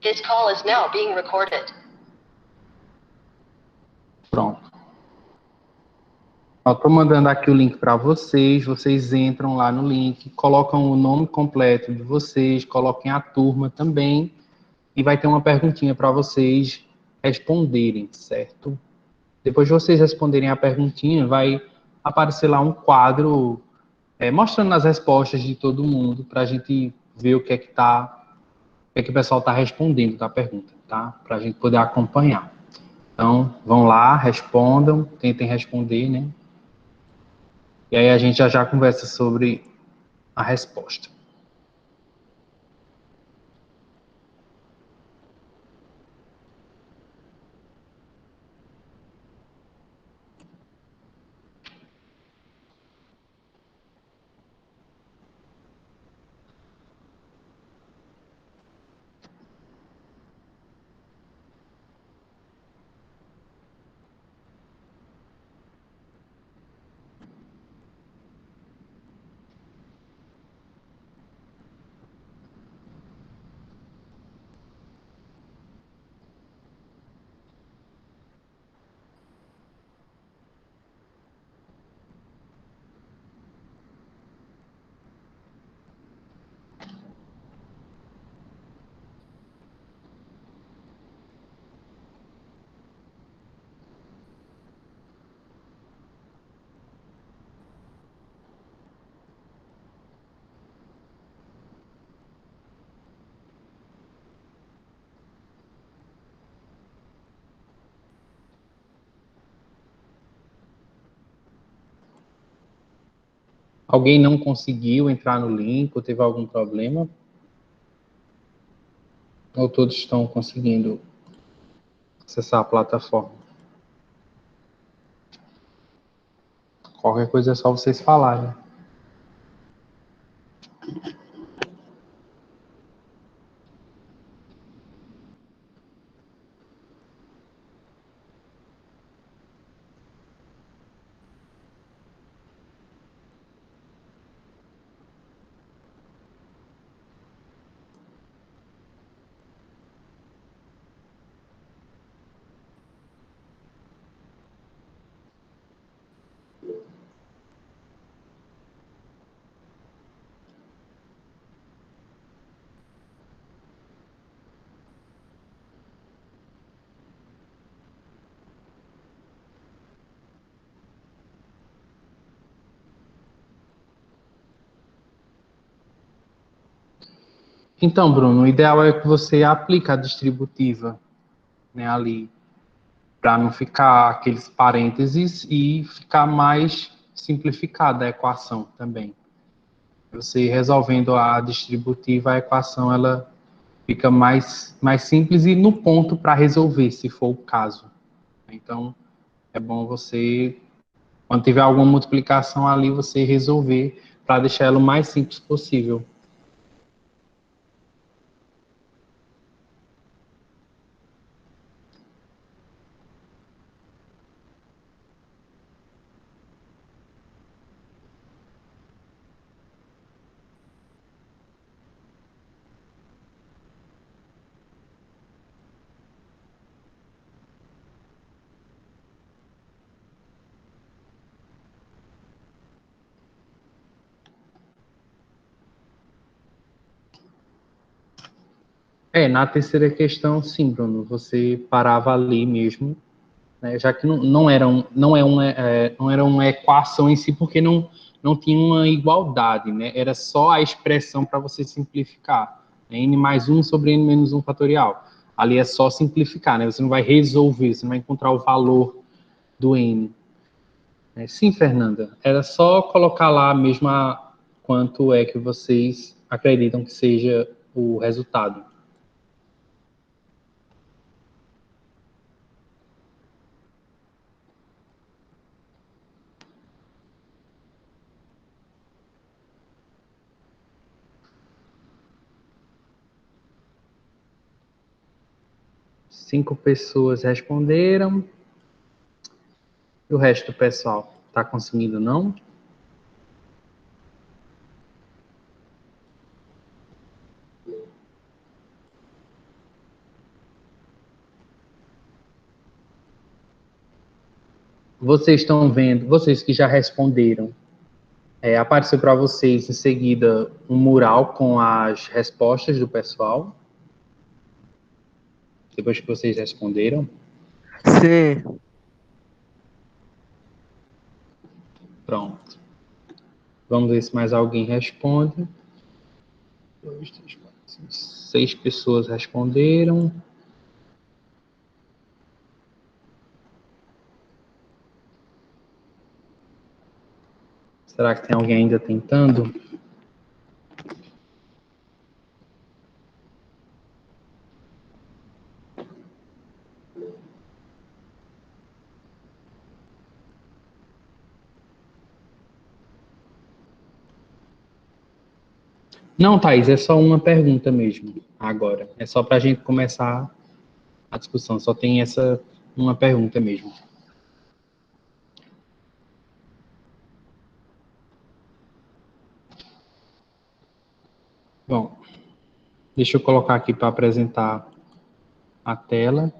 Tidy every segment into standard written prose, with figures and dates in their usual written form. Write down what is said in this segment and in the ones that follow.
This call is now being recorded. Pronto. Estou mandando aqui o link para vocês. Vocês entram lá no link, colocam o nome completo de vocês, coloquem a turma também e vai ter uma perguntinha para vocês responderem, certo? Depois de vocês responderem a perguntinha, vai aparecer lá um quadro mostrando as respostas de todo mundo para a gente ver o que é que o pessoal está respondendo da pergunta, tá? Para a gente poder acompanhar. Então, vão lá, respondam, tentem responder, né? E aí a gente já conversa sobre a resposta. Alguém não conseguiu entrar no link ou teve algum problema? Ou todos estão conseguindo acessar a plataforma? Qualquer coisa é só vocês falarem. Então, Bruno, o ideal é que você aplique a distributiva, né, ali, para não ficar aqueles parênteses e ficar mais simplificada a equação também. Você resolvendo a distributiva, a equação ela fica mais simples e no ponto para resolver, se for o caso. Então, é bom você, quando tiver alguma multiplicação ali, você resolver para deixar ela o mais simples possível. Na terceira questão, sim, Bruno, você parava ali mesmo, né, já que não era uma equação em si, porque não tinha uma igualdade, né, era só a expressão para você simplificar, né, n mais 1 sobre n menos 1 fatorial. Ali é só simplificar, né, você não vai resolver, você não vai encontrar o valor do n. Sim, Fernanda, era só colocar lá mesmo quanto é que vocês acreditam que seja o resultado. Cinco pessoas responderam. E o resto do pessoal? Está conseguindo, não? vocês estão vendo, vocês que já responderam, apareceu para vocês em seguida um mural com as respostas do pessoal, depois que vocês responderam. Sim. Pronto. Vamos ver se mais alguém responde. 2, 3, 4, 5, 6 pessoas responderam. Será que tem alguém ainda tentando? Não, Thaís, é só uma pergunta mesmo, agora. É só para a gente começar a discussão. Só tem essa uma pergunta mesmo. Bom, deixa eu colocar aqui para apresentar a tela.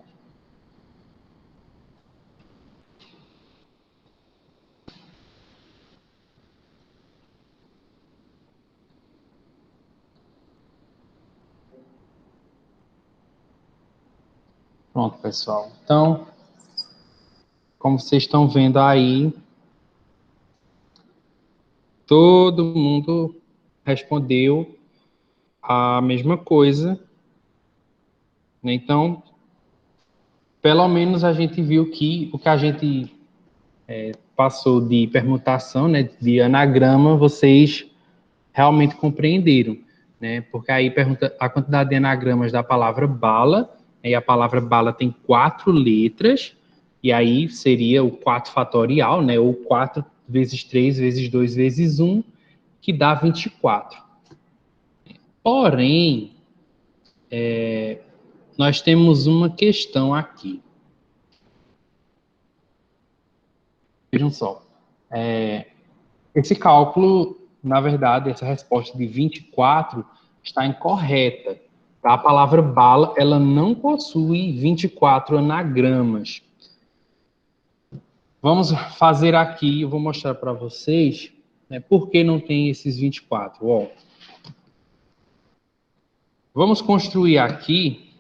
Pronto, pessoal. Então, como vocês estão vendo aí, todo mundo respondeu a mesma coisa, né? Então, pelo menos a gente viu que o que a gente passou de permutação, né, de anagrama, vocês realmente compreenderam, né? Porque aí pergunta a quantidade de anagramas da palavra bala, e a palavra bala tem 4 letras, e aí seria o 4 fatorial, né? Ou 4 vezes 3 vezes 2 vezes 1, que dá 24. Porém, nós temos uma questão aqui. Vejam só. Esse cálculo, na verdade, essa resposta de 24 está incorreta. A palavra bala, ela não possui 24 anagramas. Vamos fazer aqui, eu vou mostrar para vocês, né, por que não tem esses 24. Ó, vamos construir aqui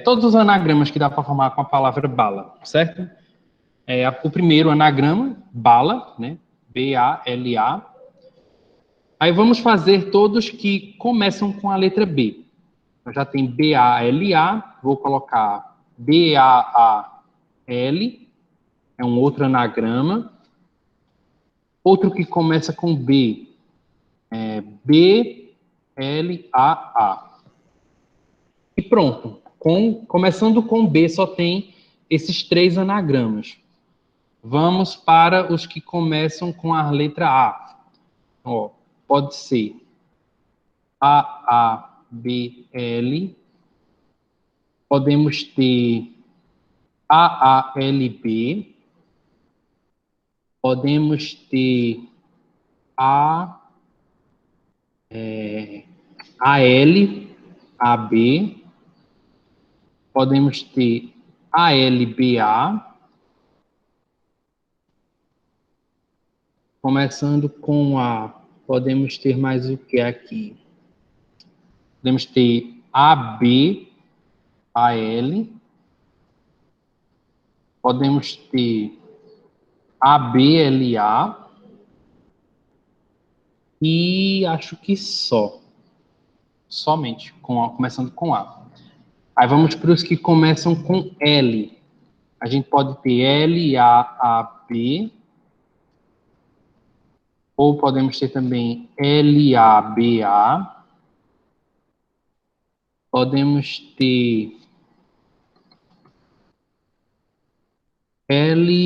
todos os anagramas que dá para formar com a palavra bala, certo? O primeiro anagrama, bala, né? B-A-L-A. Aí vamos fazer todos que começam com a letra B. Eu já tenho B-A-L-A, vou colocar B-A-A-L, é um outro anagrama. Outro que começa com B é B-L-A-A. E pronto. Começando com B, só tem esses 3 anagramas. Vamos para os que começam com a letra A. Ó, pode ser A-A-B-L. Podemos ter A-A-L-B. Podemos ter A-L-A-B. Podemos ter A-L-B-A. Começando com A, podemos ter mais o que aqui? Podemos ter A-B-A-L. Podemos ter A-B-L-A. E acho que só. Somente, começando com A. Aí vamos para os que começam com L. A gente pode ter L-A-A-B. Ou podemos ter também L-A-B-A. Podemos ter L-B-A-A.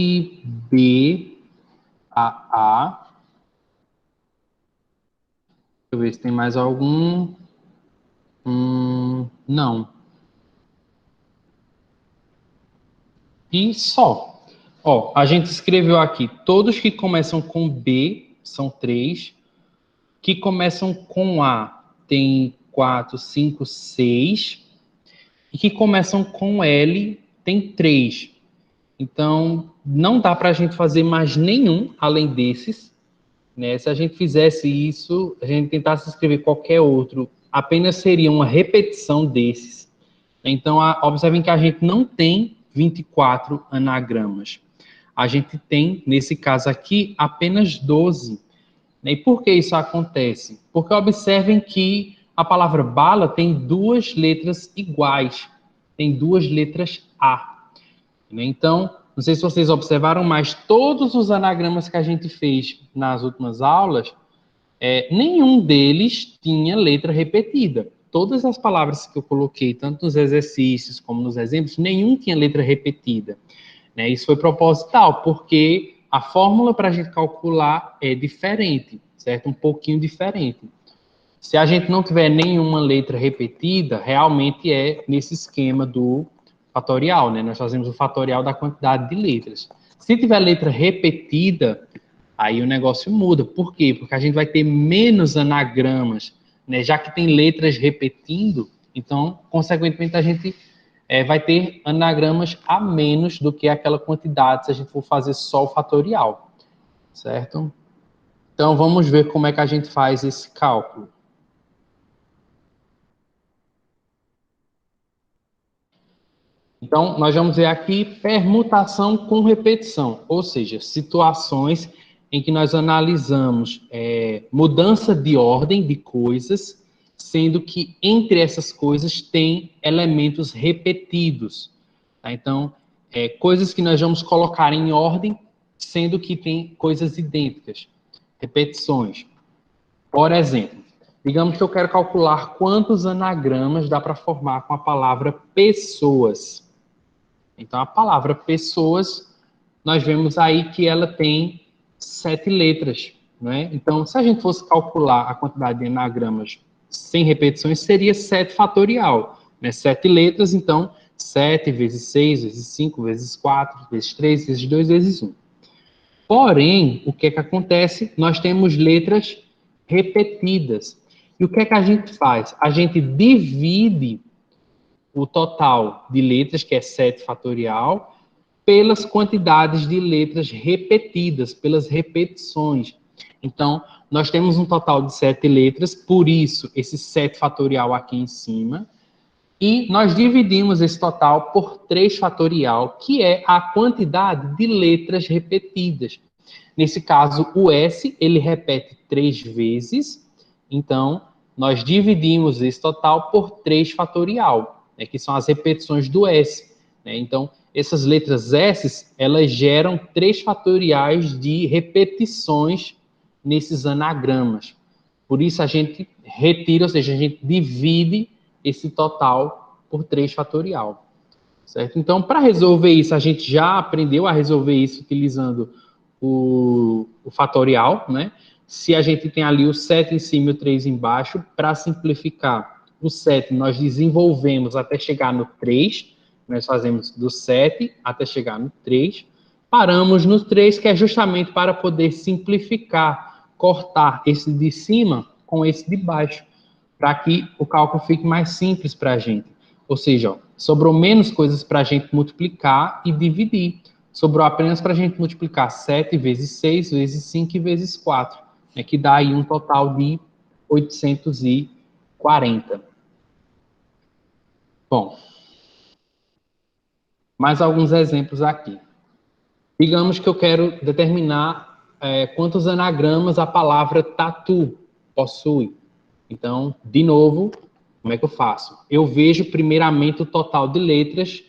Deixa eu ver se tem mais algum. Não. E só. Ó, a gente escreveu aqui, todos que começam com B, são 3. Que começam com A, tem 4, 5, 6. E que começam com L, tem 3. Então, não dá para a gente fazer mais nenhum além desses, né? Se a gente fizesse isso, a gente tentasse escrever qualquer outro, apenas seria uma repetição desses. Então, observem que a gente não tem 24 anagramas. A gente tem, nesse caso aqui, apenas 12. E por que isso acontece? Porque observem que a palavra bala tem duas letras iguais, tem duas letras A. Então, não sei se vocês observaram, mas todos os anagramas que a gente fez nas últimas aulas, nenhum deles tinha letra repetida. Todas as palavras que eu coloquei, tanto nos exercícios como nos exemplos, nenhum tinha letra repetida. Né? Isso foi proposital, porque a fórmula para a gente calcular é diferente, certo? Um pouquinho diferente. Se a gente não tiver nenhuma letra repetida, realmente é nesse esquema do fatorial, né? Nós fazemos o fatorial da quantidade de letras. Se tiver letra repetida, aí o negócio muda. Por quê? Porque a gente vai ter menos anagramas, né? Já que tem letras repetindo, então, consequentemente, a gente vai ter anagramas a menos do que aquela quantidade se a gente for fazer só o fatorial, certo? Então, vamos ver como é que a gente faz esse cálculo. Então, nós vamos ver aqui permutação com repetição, ou seja, situações em que nós analisamos mudança de ordem de coisas, sendo que entre essas coisas tem elementos repetidos. Tá? Então, coisas que nós vamos colocar em ordem, sendo que tem coisas idênticas, repetições. Por exemplo, digamos que eu quero calcular quantos anagramas dá para formar com a palavra pessoas. Então, a palavra pessoas, nós vemos aí que ela tem 7 letras, né? Então, se a gente fosse calcular a quantidade de anagramas sem repetições, seria 7 fatorial, né? 7 letras, então, 7 vezes 6, vezes 5, vezes 4, vezes 3, vezes 2, vezes 1. Porém, o que é que acontece? Nós temos letras repetidas. E o que é que a gente faz? A gente divide o total de letras, que é 7 fatorial, pelas quantidades de letras repetidas, pelas repetições. Então, nós temos um total de 7 letras, por isso, esse 7 fatorial aqui em cima, e nós dividimos esse total por 3 fatorial, que é a quantidade de letras repetidas. Nesse caso, o S, ele repete 3 vezes, então, nós dividimos esse total por 3 fatorial, né, que são as repetições do S. Né? Então, essas letras S, elas geram 3 fatoriais de repetições nesses anagramas. Por isso, a gente retira, ou seja, a gente divide esse total por 3 fatorial. Certo? Então, para resolver isso, a gente já aprendeu a resolver isso utilizando o fatorial, né? Se a gente tem ali o 7 em cima e o 3 embaixo, para simplificar, o 7 nós desenvolvemos até chegar no 3, nós fazemos do 7 até chegar no 3, paramos no 3, que é justamente para poder simplificar, cortar esse de cima com esse de baixo, para que o cálculo fique mais simples para a gente. Ou seja, ó, sobrou menos coisas para a gente multiplicar e dividir. Sobrou apenas para a gente multiplicar 7 vezes 6 vezes 5 vezes 4, né, que dá aí um total de 840. Bom, mais alguns exemplos aqui. Digamos que eu quero determinar quantos anagramas a palavra tatu possui. Então, de novo, como é que eu faço? Eu vejo primeiramente o total de letras,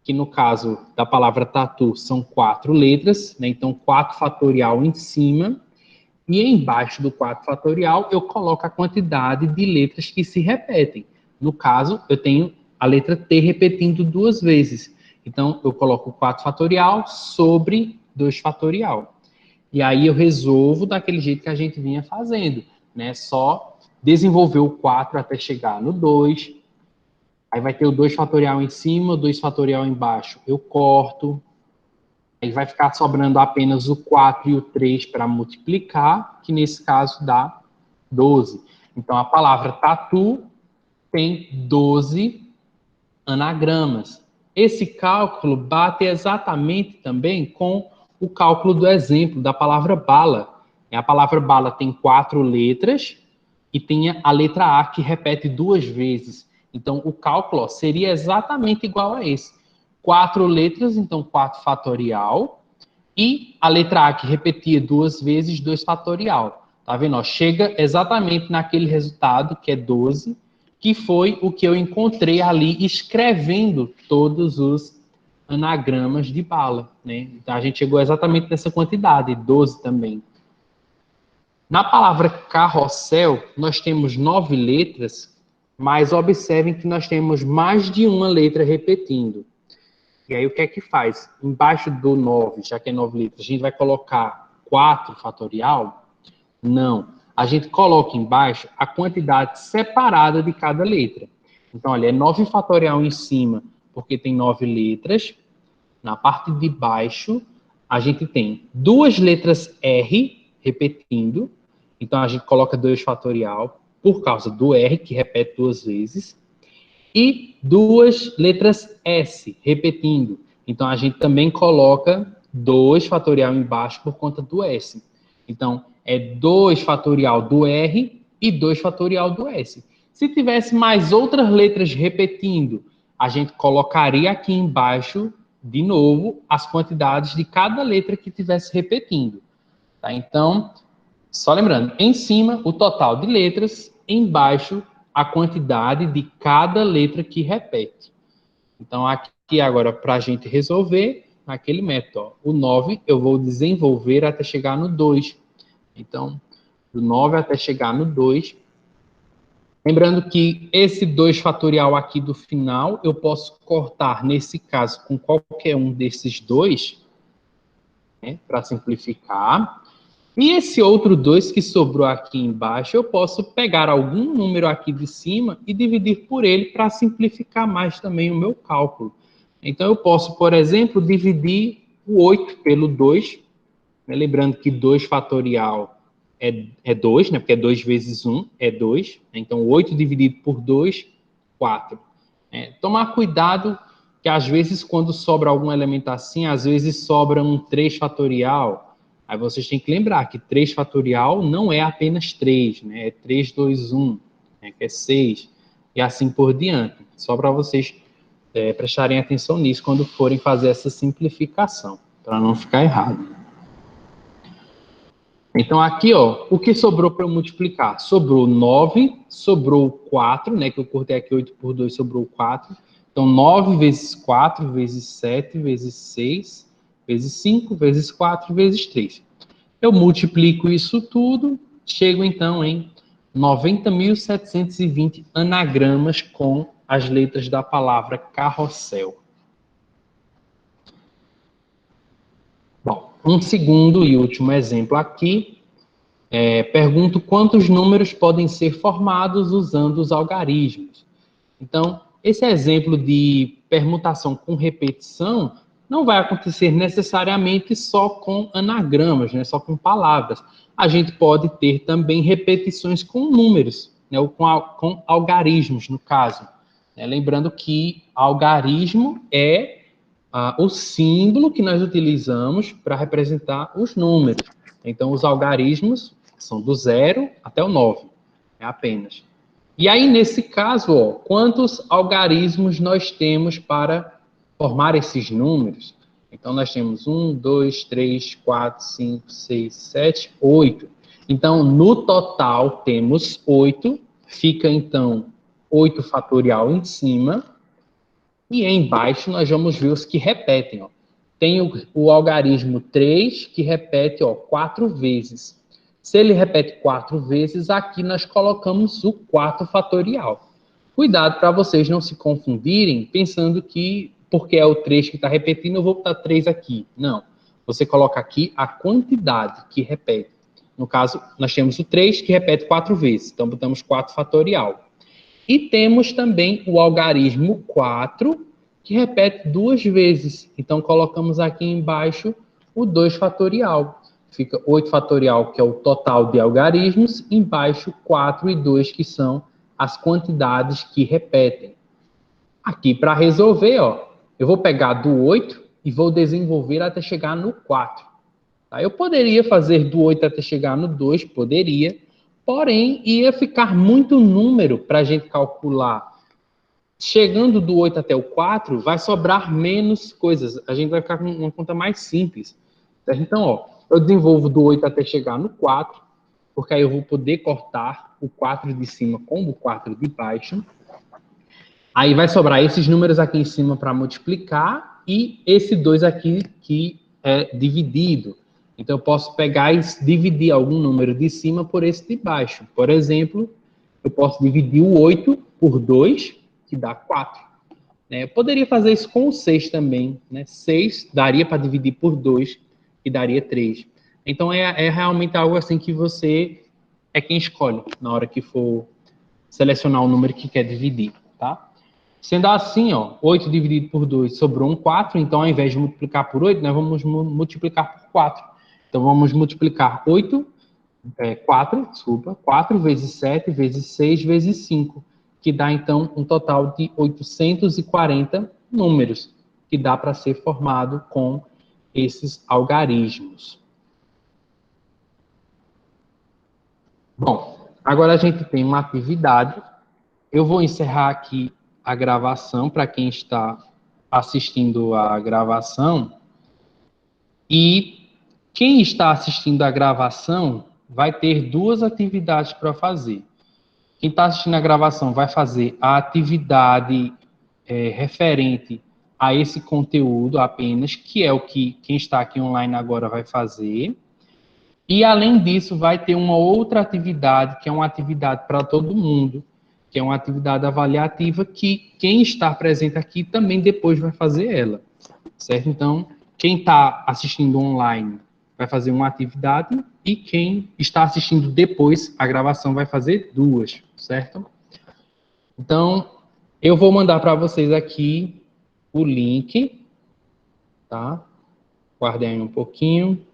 que no caso da palavra tatu são 4 letras, né? Então 4 fatorial em cima, e embaixo do 4 fatorial eu coloco a quantidade de letras que se repetem. No caso, eu tenho a letra T repetindo 2 vezes. Então, eu coloco 4 fatorial sobre 2 fatorial. E aí eu resolvo daquele jeito que a gente vinha fazendo, né? Só desenvolver o 4 até chegar no 2. Aí vai ter o 2 fatorial em cima, o 2 fatorial embaixo. Eu corto. Aí vai ficar sobrando apenas o 4 e o 3 para multiplicar, que nesse caso dá 12. Então, a palavra tatu tem 12 anagramas. esse cálculo bate exatamente também com o cálculo do exemplo da palavra bala. A palavra bala tem 4 letras e tem a letra A que repete 2 vezes. Então, o cálculo seria exatamente igual a esse. 4 letras, então 4 fatorial, e a letra A que repetia 2 vezes, 2 fatorial. Tá vendo? Ó, chega exatamente naquele resultado, que é 12, que foi o que eu encontrei ali escrevendo todos os anagramas de bala, né? Então, a gente chegou exatamente nessa quantidade, 12 também. Na palavra carrossel, nós temos 9 letras, mas observem que nós temos mais de uma letra repetindo. E aí, o que é que faz? Embaixo do 9, já que é 9 letras, a gente vai colocar 4 fatorial? Não. A gente coloca embaixo a quantidade separada de cada letra. Então, olha, é 9 fatorial em cima, porque tem 9 letras. Na parte de baixo, a gente tem 2 letras R repetindo. Então, a gente coloca 2 fatorial por causa do R, que repete 2 vezes. E 2 letras S repetindo. Então, a gente também coloca 2 fatorial embaixo por conta do S. Então, é 2 fatorial do R e 2 fatorial do S. Se tivesse mais outras letras repetindo, a gente colocaria aqui embaixo, de novo, as quantidades de cada letra que tivesse repetindo. Tá? Então, só lembrando, em cima, o total de letras, embaixo, a quantidade de cada letra que repete. Então, aqui agora, para a gente resolver, aquele método, ó, o 9 eu vou desenvolver até chegar no 2. Então, do 9 até chegar no 2. Lembrando que esse 2 fatorial aqui do final, eu posso cortar, nesse caso, com qualquer um desses dois, né, para simplificar. E esse outro 2 que sobrou aqui embaixo, eu posso pegar algum número aqui de cima e dividir por ele para simplificar mais também o meu cálculo. Então, eu posso, por exemplo, dividir o 8 pelo 2, né? Lembrando que 2 fatorial é 2, né? Porque é 2 vezes 1 é 2. Né? Então, 8 dividido por 2, 4. Tomar cuidado que, às vezes, quando sobra algum elemento assim, às vezes sobra um 3 fatorial. Aí vocês têm que lembrar que 3 fatorial não é apenas 3, né? É 3, 2, 1, né? Que é 6, e assim por diante. Só para vocês prestarem atenção nisso quando forem fazer essa simplificação, para não ficar errado. Então, aqui, ó, o que sobrou para eu multiplicar? Sobrou 9, sobrou 4, né? Que eu cortei aqui 8 por 2, sobrou 4. Então, 9 vezes 4, vezes 7, vezes 6, vezes 5, vezes 4, vezes 3. Eu multiplico isso tudo, chego então em 90.720 anagramas com as letras da palavra carrossel. Bom, um segundo e último exemplo aqui. Pergunto quantos números podem ser formados usando os algarismos. Então, esse exemplo de permutação com repetição não vai acontecer necessariamente só com anagramas, né, só com palavras. A gente pode ter também repetições com números, né, ou com algarismos, no caso. Lembrando que algarismo é o símbolo que nós utilizamos para representar os números. Então, os algarismos são do 0 até o 9, apenas. E aí, nesse caso, ó, quantos algarismos nós temos para formar esses números? Então, nós temos 1, 2, 3, 4, 5, 6, 7, 8. Então, no total, temos 8. Fica, então, 8 fatorial em cima. E embaixo, nós vamos ver os que repetem. Ó. Tem o algarismo 3, que repete 4 vezes. Se ele repete 4 vezes, aqui nós colocamos o 4 fatorial. Cuidado para vocês não se confundirem, pensando que, porque é o 3 que está repetindo, eu vou botar 3 aqui. Não. Você coloca aqui a quantidade que repete. No caso, nós temos o 3 que repete 4 vezes. Então, botamos 4 fatorial. E temos também o algarismo 4, que repete 2 vezes. Então, colocamos aqui embaixo o 2 fatorial. Fica 8 fatorial, que é o total de algarismos, embaixo 4 e 2, que são as quantidades que repetem. Aqui, para resolver, ó, eu vou pegar do 8 e vou desenvolver até chegar no 4. Tá? Eu poderia fazer do 8 até chegar no 2, poderia, porém ia ficar muito número para a gente calcular. Chegando do 8 até o 4, vai sobrar menos coisas. A gente vai ficar com uma conta mais simples. Certo? Então, ó, eu desenvolvo do 8 até chegar no 4, porque aí eu vou poder cortar o 4 de cima com o 4 de baixo. Aí vai sobrar esses números aqui em cima para multiplicar e esse 2 aqui que é dividido. Então, eu posso pegar e dividir algum número de cima por esse de baixo. Por exemplo, eu posso dividir o 8 por 2, que dá 4. Eu poderia fazer isso com o 6 também. 6 daria para dividir por 2, que daria 3. Então, é realmente algo assim que você é quem escolhe na hora que for selecionar o número que quer dividir, tá? Sendo assim, ó, 8 dividido por 2 sobrou um 4, então ao invés de multiplicar por 8, nós vamos multiplicar por 4. Então, vamos multiplicar 4 vezes 7 vezes 6 vezes 5, que dá, então, um total de 840 números, que dá para ser formado com esses algarismos. Bom, agora a gente tem uma atividade. Eu vou encerrar aqui a gravação para quem está assistindo a gravação. E quem está assistindo a gravação vai ter duas atividades para fazer. Quem está assistindo a gravação vai fazer a atividade referente a esse conteúdo apenas, que é o que quem está aqui online agora vai fazer. E, além disso, vai ter uma outra atividade, que é uma atividade para todo mundo, que é uma atividade avaliativa, que quem está presente aqui também depois vai fazer ela, certo? Então, quem está assistindo online vai fazer uma atividade e quem está assistindo depois a gravação vai fazer duas, certo? Então, eu vou mandar para vocês aqui o link, tá? Guardem aí um pouquinho.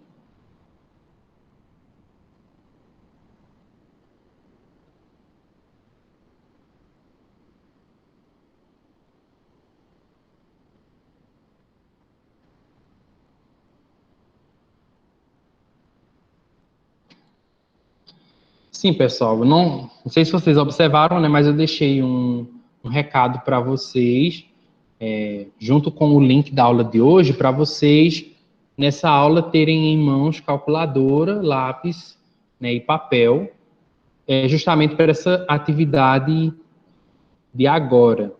Sim, pessoal, não sei se vocês observaram, né, mas eu deixei um recado para vocês, junto com o link da aula de hoje, para vocês, nessa aula, terem em mãos calculadora, lápis, né, e papel, justamente para essa atividade de agora,